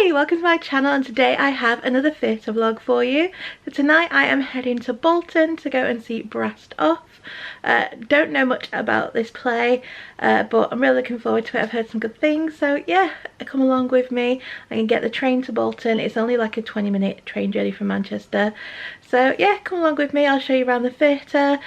Hi, welcome to my channel, and today I have another theatre vlog for you. So tonight I am heading to Bolton to go and see Brassed Off. Don't know much about this play, but I'm really looking forward to it. I've heard some good things, so yeah, come along with me. I can get the train to Bolton. It's only like a 20-minute train journey from Manchester. So yeah, come along with me. I'll show you around the theatre,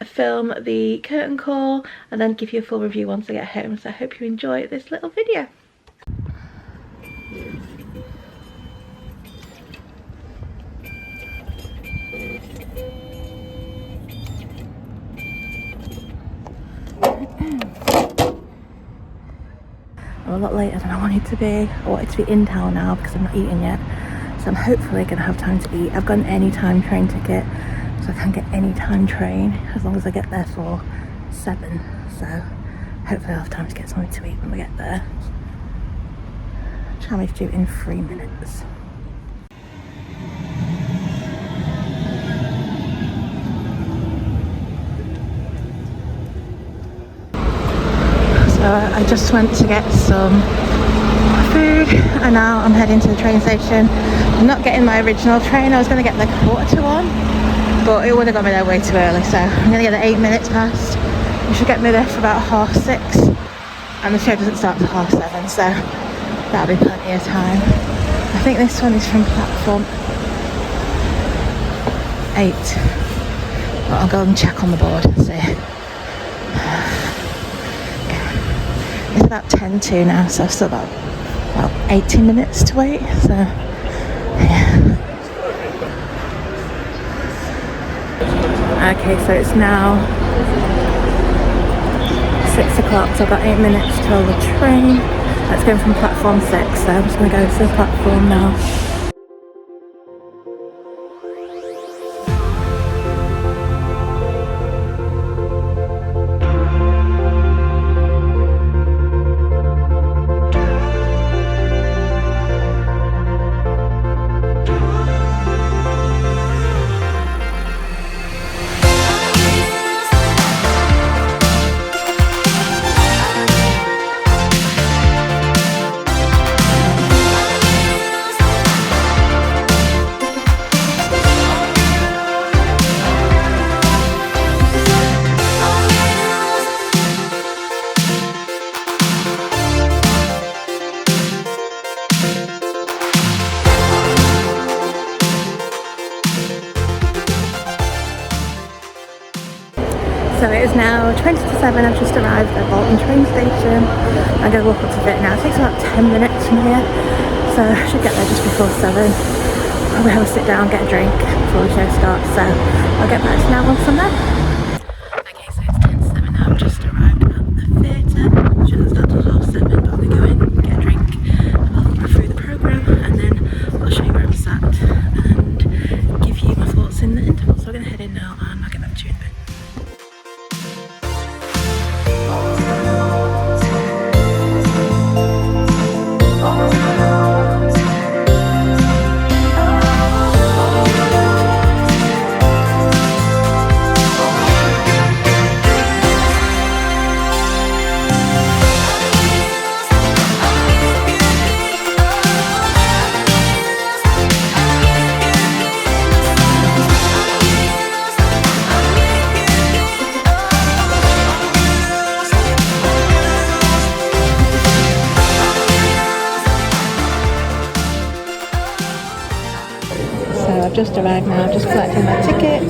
film the curtain call, and then give you a full review once I get home. So I hope you enjoy this little video. I'm a lot later than I wanted to be. I wanted to be in town now because I'm not eating yet. So I'm hopefully going to have time to eat. I've got an anytime train ticket, so I can get anytime train as long as I get there for 7. So hopefully I'll have time to get something to eat when we get there. Try me to do it in 3 minutes. So I just went to get some food and now I'm heading to the train station. I'm not getting my original train. I was going to get like 1:45, but it would have got me there way too early, so I'm going to get the 8 minutes past. It should get me there for about 6:30, and the show doesn't start till 7:30, so that'll be plenty of time. I think this one is from platform 8, but I'll go and check on the board and see. It's about 10 to now, so I've still got about 18 minutes to wait, so yeah. Okay, so it's now 6 o'clock, so I've got 8 minutes till the train. That's going from platform 6, so I'm just going to go to the platform now. So it is now 20 to 7, I've just arrived at Bolton train station. I'm going to walk up to it now. It takes about 10 minutes from here, so I should get there just before 7. Probably have a sit down, get a drink before the show starts, so I'll get back to now once I'm there. Okay, so it's 10 to 7 now, I've just arrived at the theatre. It shouldn't start till 7:30, but I'm going to go in, get a drink, and I'll go through the programme, and then I'll show you where I'm sat and give you my thoughts in the interval. So I'm going to head in now and I'll get back to you in a bit. I've just arrived now, I've just collected my ticket,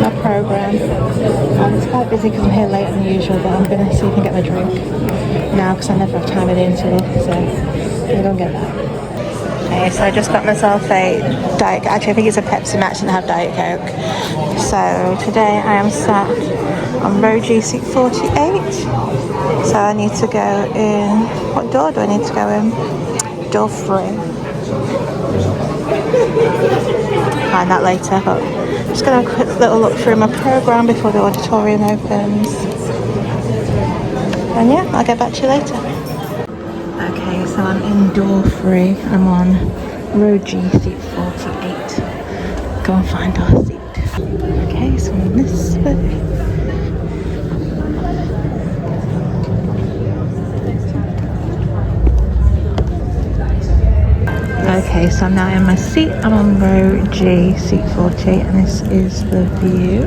my programme, and it's quite busy because I'm here later than usual, but I'm going to see if I can get my drink now because I never have time at the interval, so I'm going to go and get that. Okay, so I just got myself a Diet, actually I think it's a Pepsi Max and I have Diet Coke. So today I am sat on row G seat 48, so I need to go in, what door do I need to go in? Door 3. Find that later, but I'm just going to have a quick little look through my programme before the auditorium opens, and yeah, I'll get back to you later. Okay, so I'm in door 3, I'm on row G seat 48, go and find our seat. Okay, so I'm in this bit. Okay, so I'm now in my seat. I'm on row G, seat 40, and this is the view.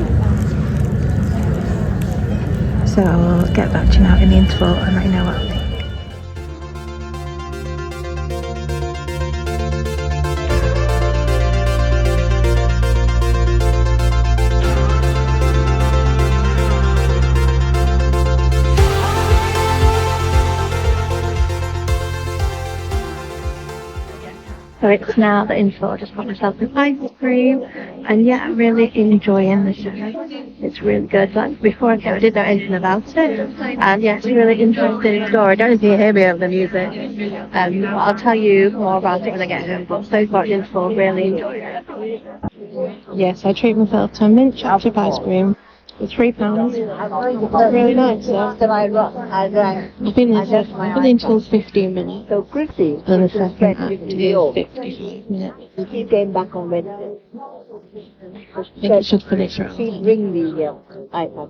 So I will get back to you now in the interval and let you know what I think. So it's now the interval. I just got myself an ice cream, and yeah, I'm really enjoying the show. It's really good. Like before I came, I didn't know anything about it, and yeah, it's a really interesting story. I don't know if you hear me over the music. I'll tell you more about it when I get home. But so far, the interval, really enjoyed it. Yes, I treat myself to a mint chocolate ice cream. It's £3. It's really nice. Yeah. I've been in until 15 minutes. So pretty. And the second act is 55 minutes. He came back on Wednesday. I think it should finish around. She bring the iPad.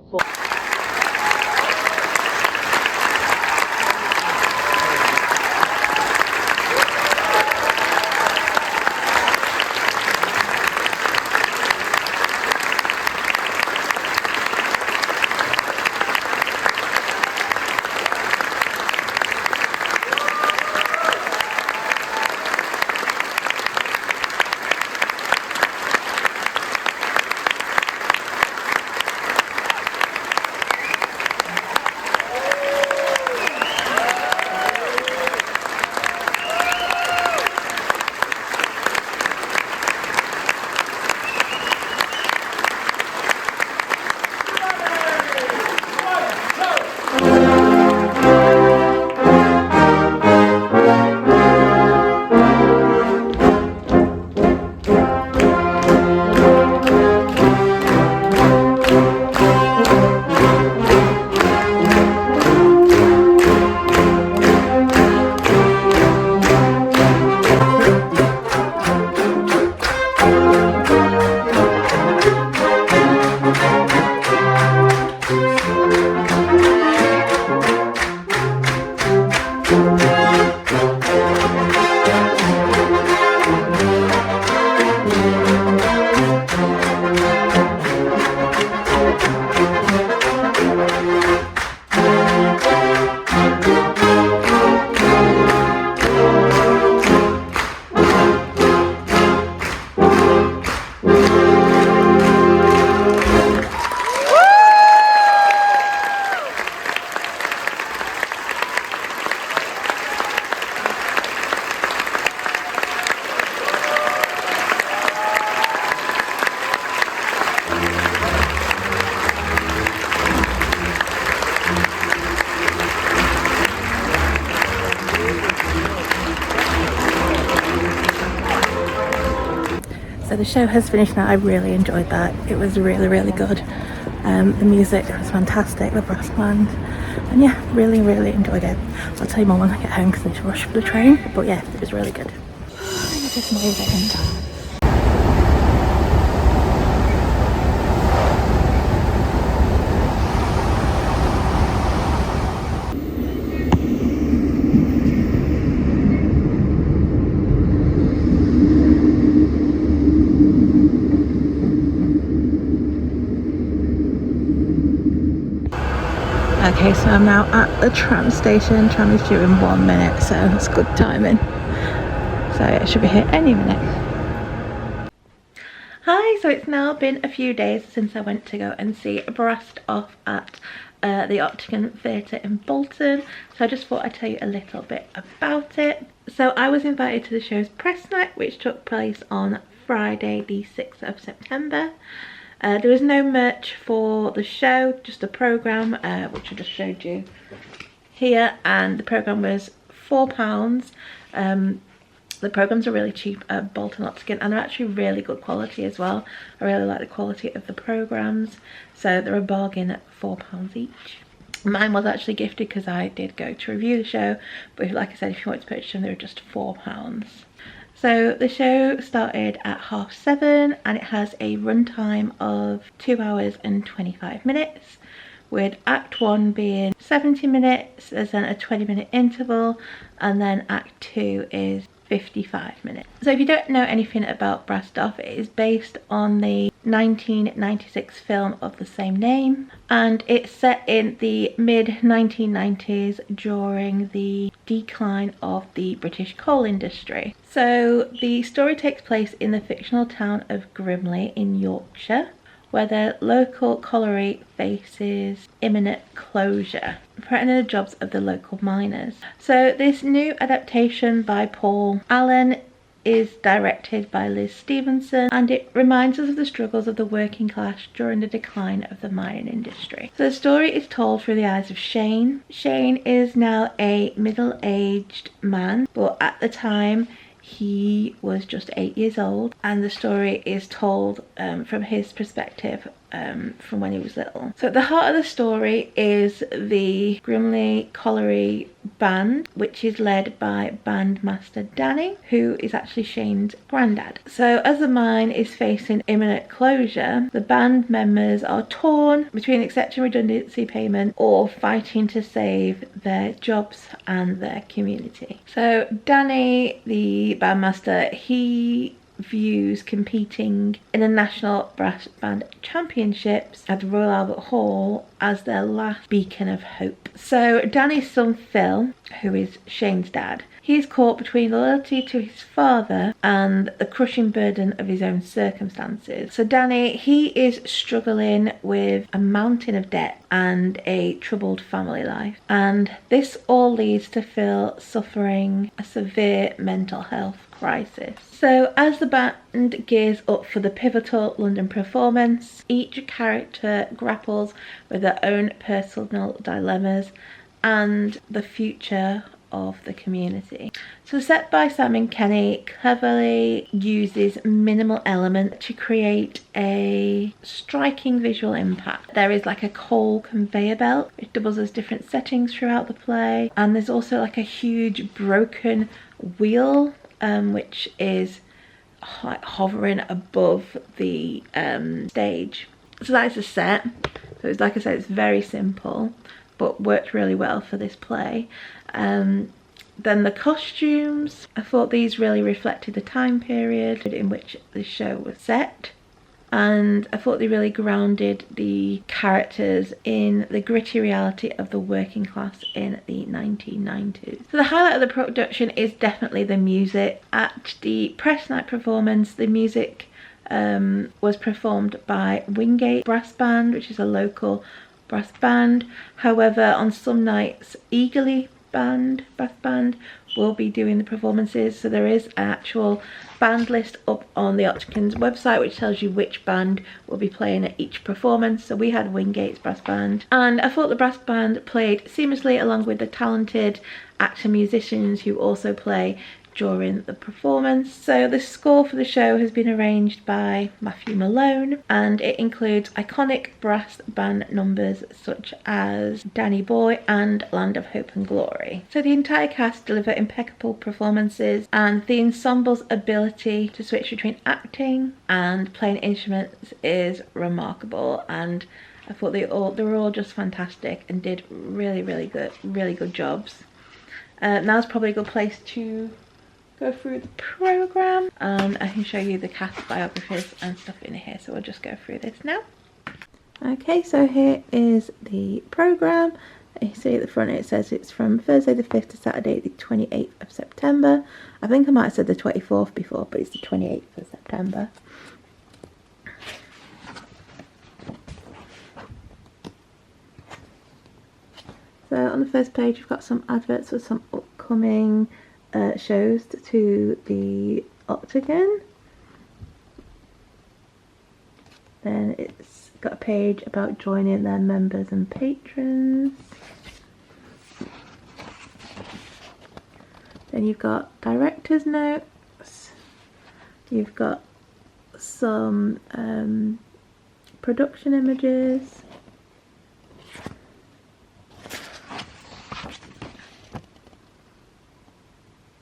So the show has finished now. I really enjoyed that. It was really, really good. The music was fantastic, the brass band, and yeah, really, really enjoyed it. I'll tell you more when I get home because I need to rush for the train, but yeah, it was really good. I just made it in time. Okay, so I'm now at the tram station. Tram is due in 1 minute, so it's good timing. So it should be here any minute. Hi, so it's now been a few days since I went to go and see Brast off at the Octagon Theatre in Bolton. So I just thought I'd tell you a little bit about it. So I was invited to the show's press night, which took place on Friday the 6th of September. There was no merch for the show, just a programme, which I just showed you here, and the programme was £4. The programmes are really cheap at Bolton Octagon, and they're actually really good quality as well. I really like the quality of the programmes, so they're a bargain at £4 each. Mine was actually gifted because I did go to review the show, but like I said, if you want to purchase them, they were just £4. So the show started at 7:30 and it has a runtime of 2 hours and 25 minutes, with Act 1 being 70 minutes, there's then a 20-minute interval, and then Act 2 is 55 minutes. So if you don't know anything about Brassed Off, it is based on the 1996 film of the same name, and it's set in the mid 1990s during the decline of the British coal industry. So the story takes place in the fictional town of Grimley in Yorkshire, where the local colliery faces imminent closure, threatening the jobs of the local miners. So this new adaptation by Paul Allen is directed by Liz Stevenson, and it reminds us of the struggles of the working class during the decline of the mining industry. So the story is told through the eyes of Shane. Shane is now a middle-aged man, but at the time he was just 8 years old, and the story is told from his perspective from when he was little. So at the heart of the story is the Grimley Colliery Band, which is led by bandmaster Danny, who is actually Shane's granddad. So as the mine is facing imminent closure, the band members are torn between accepting redundancy payment or fighting to save their jobs and their community. So Danny, the bandmaster, he views competing in the National Brass Band Championships at the Royal Albert Hall as their last beacon of hope. So Danny's son Phil, who is Shane's dad, he is caught between loyalty to his father and the crushing burden of his own circumstances. So Danny, he is struggling with a mountain of debt and a troubled family life, and this all leads to Phil suffering a severe mental health crisis. So as the band gears up for the pivotal London performance, each character grapples with their own personal dilemmas and the future of the community. So set by Simon Kenny cleverly uses minimal element to create a striking visual impact. There is like a coal conveyor belt which doubles as different settings throughout the play, and there's also like a huge broken wheel which is hovering above the stage. So that is the set. So it's, like I said, it's very simple but worked really well for this play. Then the costumes, I thought these really reflected the time period in which the show was set, and I thought they really grounded the characters in the gritty reality of the working class in the 1990s. So the highlight of the production is definitely the music. At the press night performance, the music was performed by Wingate Brass Band, which is a local brass band. However, on some nights Eagerly Brass Band will be doing the performances, so there is an actual band list up on the Octagon's website which tells you which band will be playing at each performance. So we had Wingate's brass band, and I thought the brass band played seamlessly along with the talented actor musicians who also play during the performance. So the score for the show has been arranged by Matthew Malone, and it includes iconic brass band numbers such as Danny Boy and Land of Hope and Glory. So the entire cast deliver impeccable performances, and the ensemble's ability to switch between acting and playing instruments is remarkable, and I thought they were all just fantastic and did really good jobs. Now's probably a good place to go through the programme, and I can show you the cast biographies and stuff in here, so we'll just go through this now. Okay, so here is the programme. You see at the front it says it's from Thursday the 5th to Saturday the 28th of September. I think I might have said the 24th before, but it's the 28th of September. So on the first page you've got some adverts for some upcoming shows to the Octagon. Then it's got a page about joining their members and patrons. Then you've got director's notes. You've got some production images.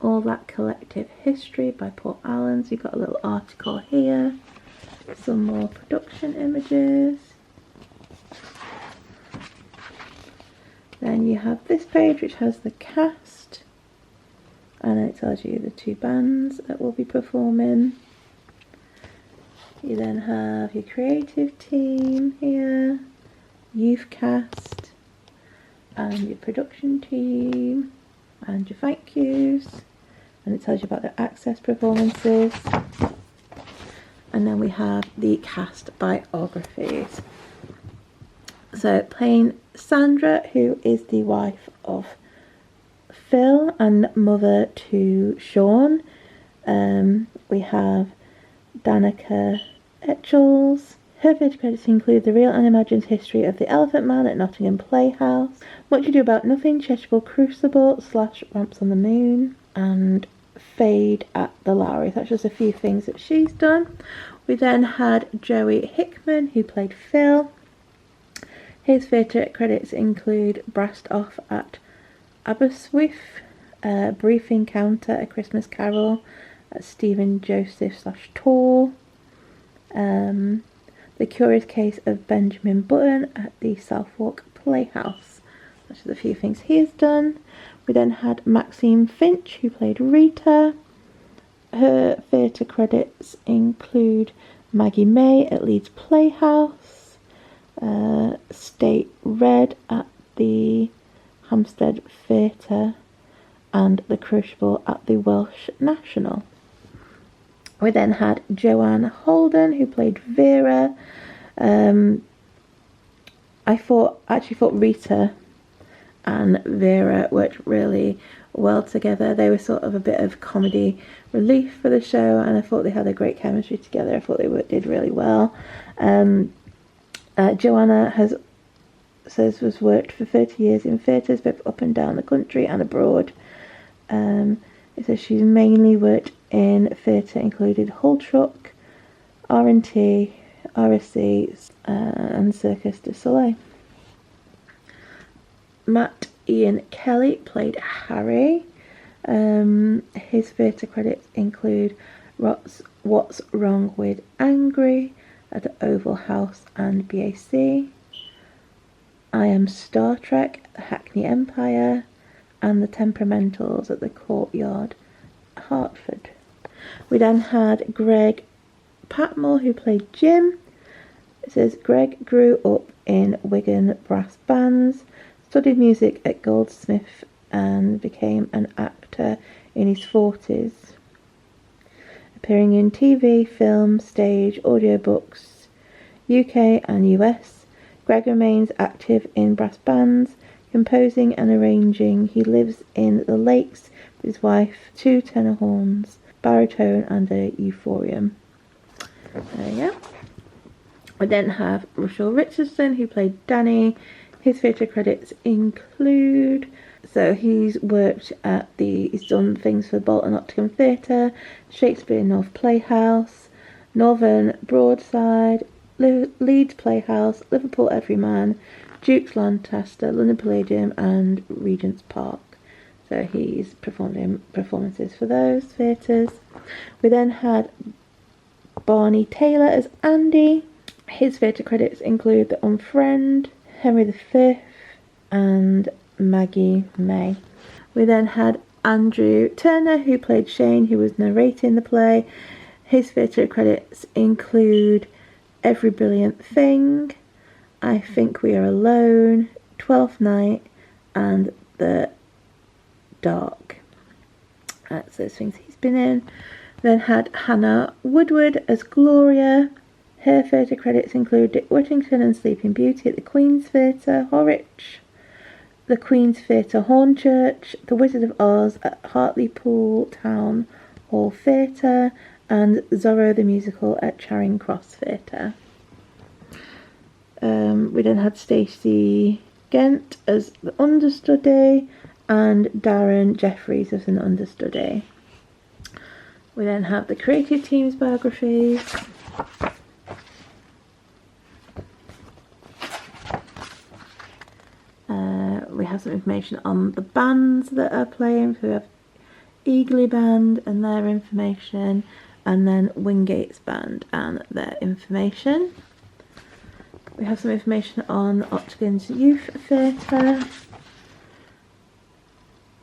All That Collective History by Paul Allen. So you've got a little article here. Some more production images. Then you have this page which has the cast. and it tells you the 2 bands that will be performing. You then have your creative team here, youth cast, and your production team, and your thank yous, and it tells you about the access performances. And then we have the cast biographies. So playing Sandra, who is the wife of Phil and mother to Sean, we have Danica Etchells. Her theatre credits include The Real and Imagined History of the Elephant Man at Nottingham Playhouse, Much Ado About Nothing, Cheshire Crucible / Ramps on the Moon, and Fade at the Lowry. That's just a few things that she's done. We then had Joey Hickman, who played Phil. His theatre credits include Brast Off at Aberystwyth, Brief Encounter, A Christmas Carol at Stephen Joseph / Tor, The Curious Case of Benjamin Button at the Southwark Playhouse. That's just a few things he has done. We then had Maxine Finch, who played Rita. Her theatre credits include Maggie May at Leeds Playhouse, State Red at the Hampstead Theatre, and The Crucible at the Welsh National. We then had Joanne Holden, who played Vera. I actually thought Rita and Vera worked really well together. They were sort of a bit of comedy relief for the show, and I thought they had a great chemistry together. I thought they did really well. Joanna has worked for 30 years in theatres, both up and down the country and abroad. It says she's mainly worked in theatre, included Hull Truck, R&T, RSC, and Circus du Soleil. Matt Ian Kelly played Harry. His theatre credits include What's Wrong with Angry at the Oval House and BAC, I Am Star Trek, the Hackney Empire, and the Temperamentals at the Courtyard, Hertford. We then had Greg Patmore, who played Jim. It says Greg grew up in Wigan brass bands, studied music at Goldsmith, and became an actor in his 40s, appearing in TV, film, stage, audiobooks, UK and US. Greg remains active in brass bands, composing and arranging. He lives in the Lakes with his wife, 2 tenor horns, baritone and a euphonium. There you go. We then have Russell Richardson, who played Danny. His theatre credits include, so he's done things for Bolton Octagon Theatre, Shakespeare North Playhouse, Northern Broadside, Leeds Playhouse, Liverpool Everyman, Duke's Lancaster, London Palladium, and Regent's Park. So he's performed in performances for those theatres. We then had Barney Taylor as Andy. His theatre credits include The Unfriend, Henry V, and Maggie May. We then had Andrew Turner, who played Shane, who was narrating the play. His theatre credits include Every Brilliant Thing, I Think We Are Alone, 12th Night, and The Dark. That's those things he's been in. Then had Hannah Woodward as Gloria. Her theatre credits include Dick Whittington and Sleeping Beauty at the Queen's Theatre, Horwich, the Queen's Theatre, Hornchurch, The Wizard of Oz at Hartlepool Town Hall Theatre, and Zorro the Musical at Charing Cross Theatre. We then had Stacey Gent as the understudy and Darren Jeffries as an understudy. We then have the creative team's biographies. We have some information on the bands that are playing. So we have Eagly Band and their information, and then Wingate's Band and their information. We have some information on Octagon's Youth Theatre.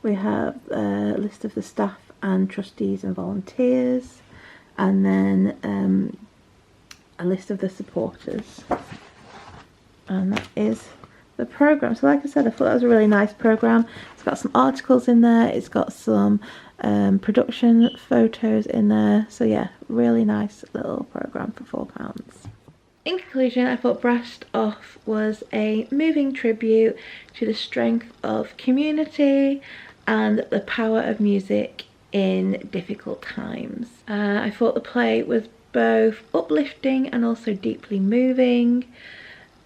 We have a list of the staff and trustees and volunteers, and then a list of the supporters. And that is the programme. So like I said, I thought that was a really nice programme. It's got some articles in there, it's got some production photos in there. So yeah, really nice little programme for £4. In conclusion, I thought Brassed Off was a moving tribute to the strength of community and the power of music in difficult times. I thought the play was both uplifting and also deeply moving,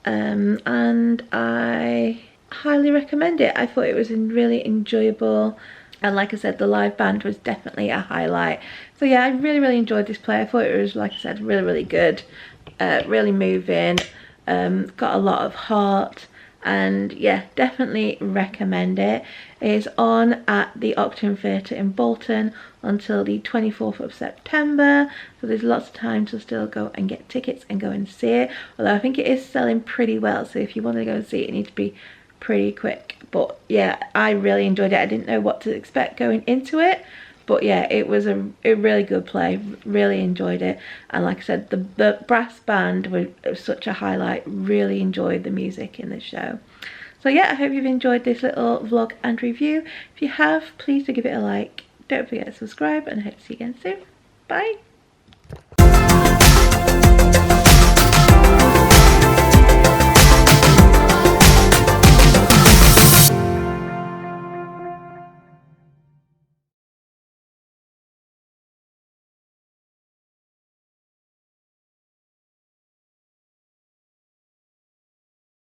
and I highly recommend it. I thought it was really enjoyable, and like I said, the live band was definitely a highlight. So yeah, I really enjoyed this play. I thought it was, like I said, really good. Really moving, got a lot of heart, and yeah, definitely recommend it. It is on at the Octagon Theatre in Bolton until the 24th of September, so there's lots of time to still go and get tickets and go and see it, although I think it is selling pretty well, so if you want to go and see it, you need to be pretty quick. But yeah, I really enjoyed it. I didn't know what to expect going into it, but yeah, it was a really good play. Really enjoyed it, and like I said, the brass band was such a highlight. Really enjoyed the music in this show. So yeah, I hope you've enjoyed this little vlog and review. If you have, please do give it a like. Don't forget to subscribe, and I hope to see you again soon. Bye.